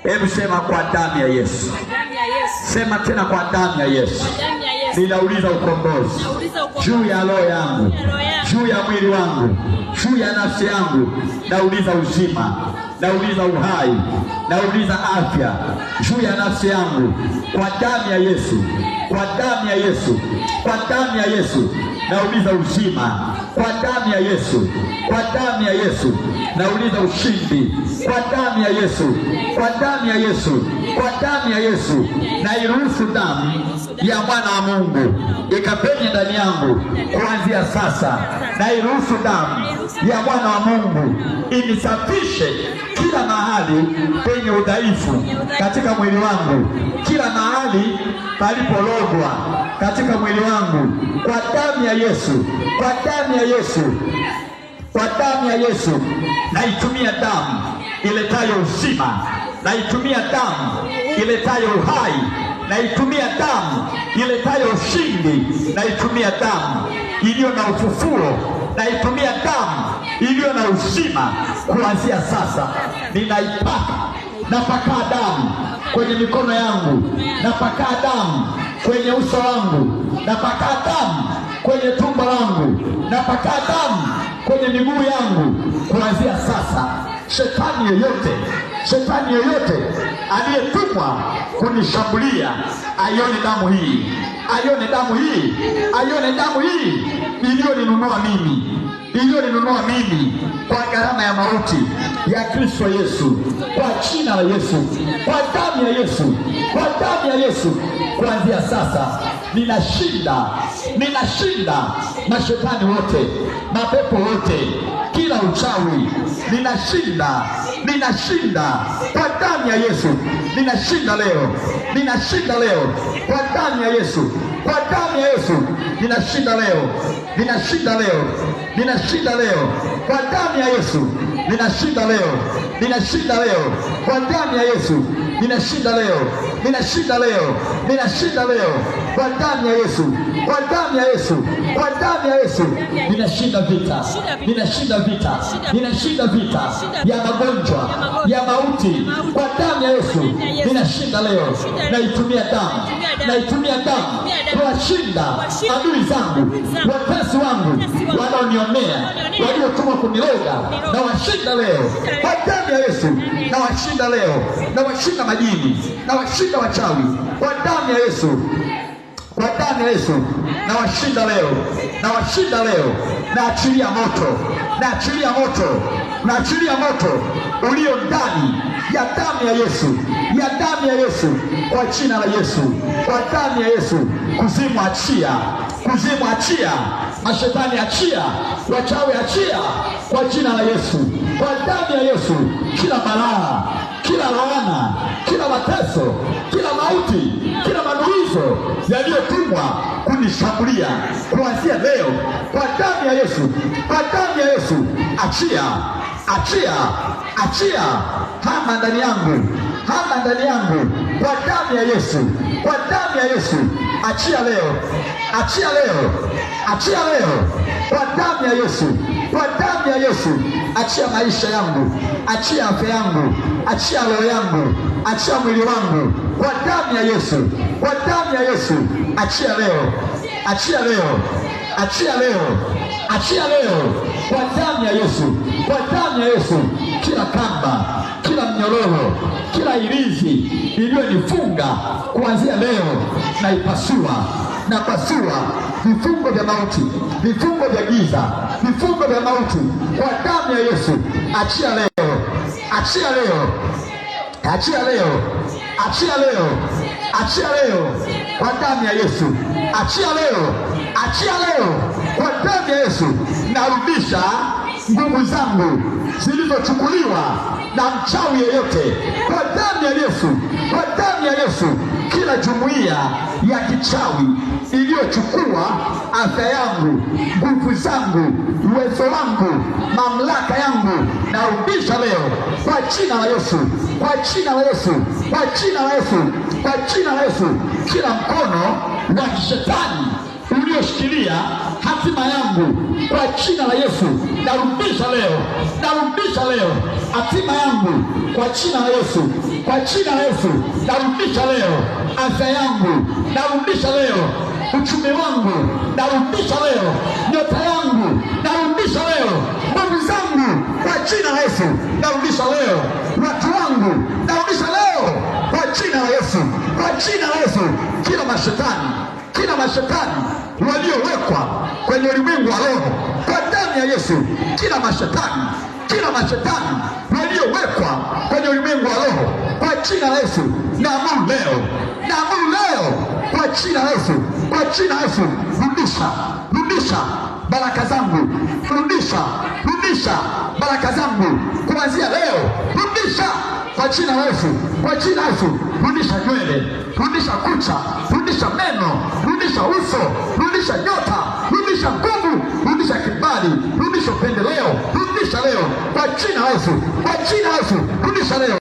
Hebu sema kwa damu ya Yesu. Sema tena kwa damu ya Yesu. Ninauliza ukombozi juu ya roho yangu, juu ya mwili wangu, juu ya nafsi yangu. Nauliza uzima, nauliza uhai, nauliza afya juu ya nafsi yangu kwa damu ya Yesu, kwa damu ya Yesu, kwa damu ya Yesu. Nauliza uzima kwa damu ya Yesu, kwa damu ya Yesu. Nauliza ushindi kwa damu ya Yesu, kwa damu ya Yesu, kwa damu ya Yesu. Na iruhusu damu ya mwana wa Mungu ikapenye ndani yangu kuanzia sasa. Na iruhusu damu ya mwana wa Mungu inisafishe kila mahali penye udhaifu katika mwili wangu, kila mahali palipologwa katika mwili wangu, kwa damu ya Yesu, kwa damu ya Yesu, kwa damu ya Yesu. Naitumia damu iletayo uzima, naitumia damu iletayo uhai, naitumia damu iletayo ushindi, naitumia damu iliyo na ufufuo, naitumia damu iliyo na uzima. Kuanzia sasa ninaipaka, napaka damu kwenye mikono yangu, napaka damu kwenye uso wangu, napaka damu kwenye tumbo langu, napaka damu kwenye miguu yangu. Kuanzia sasa shetani yoyote aliyetumwa kunishambulia aione damu hii, aione damu hii, aione damu hii iliyoninunua mimi kwa gharama ya mauti ya Kristo Yesu, kwa jina la Yesu, kwa damu ya Yesu, kwa damu ya Yesu. Kuanzia sasa ninashinda mashetani wote, mapepo wote, kila uchawi ninashinda kwa damu ya Yesu. Ninashinda leo kwa damu ya Yesu, kwa damu ya Yesu. Ninashinda leo kwa damu ya Yesu. Ninashinda leo kwa damu ya Yesu. Ninashinda leo kwa damu ya Yesu, kwa damu ya Yesu, kwa damu ya Yesu. Ninashinda vita ya magonjwa, ya mauti kwa damu ya Yesu. Ninashinda leo, naitumia damu kuwashinda adui zangu, watesi wangu wanaonionea, waliotumwa kuniloga. Na washinda leo kwa damu ya Yesu, na washinda leo, na washinda majini, na washinda wachawi kwa damu ya Yesu, kwa damu ya Yesu. Na washinda leo, na achilia moto ulio ndani ya damu ya Yesu, kwa jina la Yesu, kwa damu ya Yesu. Kuzimu achia, mashetani achia, wachawi achia, kwa jina la Yesu, kwa damu ya Yesu. Kila balaa, kila laana, kila mateso, kila mauti, kila manuizo yaliyotumwa kunishambulia kuanzia leo, kwa damu ya Yesu, kwa damu ya Yesu. Achia, hama ndani yangu, kwa damu ya Yesu, kwa damu ya Yesu. Achia leo, kwa damu ya Yesu, kwa damu ya Yesu. Achia maisha yangu, achia afya yangu, achia roho yangu, achia mwili wangu, kwa damu ya Yesu, kwa damu ya Yesu. Achia leo, kwa damu ya Yesu, kwa damu ya Yesu. Kila kamba, kila mnyororo, kila irizi iliyonifunga kuanzia leo napasua vifungo vya mauti, vifungo vya giza, vifungo vya mauti kwa damu ya Yesu. Achia leo, kwa damu ya Yesu. Achia leo kwa damu ya Yesu. Narudisha nguvu zangu zilizochukuliwa na mchawi yeyote kwa damu ya Yesu, kwa damu ya Yesu. Kila jumuiya ya kichawi iliyochukua afya yangu, nguvu zangu, uwezo wangu, mamlaka yangu, narudisha leo kwa jina la Yesu, kwa jina la Yesu, kwa jina la Yesu, kwa jina la Yesu. Kila mkono wa kishetani ulioshikilia hatima yangu kwa jina la Yesu, narudisha leo hatima yangu kwa jina la Yesu. kwa jina la Yesu narudisha leo afya yangu, narudisha leo uchumi wangu, narudisha leo nyota yangu, narudisha leo nguvu zangu kwa jina la Yesu, narudisha leo watu wangu, narudisha leo kwa jina la Yesu, kwa jina la Yesu. Kila mashetani waliowekwa kwenye ulimwengu wa roho kwa damu ya Yesu, kila mashetani waliowekwa kwenye ulimwengu wa roho kwa jina la Yesu, naamuru leo kwa jina la Yesu, kwa jina la Yesu, rudisha baraka zangu, rudisha baraka zangu kuanzia leo, rudisha kwa jina la Yesu, kwa jina la Yesu. Rudisha nywele, rudisha kucha, rudisha meno, rudisha uso, rudisha nyota, rudisha nguvu, rudisha kibali, rudisha upendeleo, rudisha leo kwa jina la Yesu, kwa jina la Yesu, rudisha leo.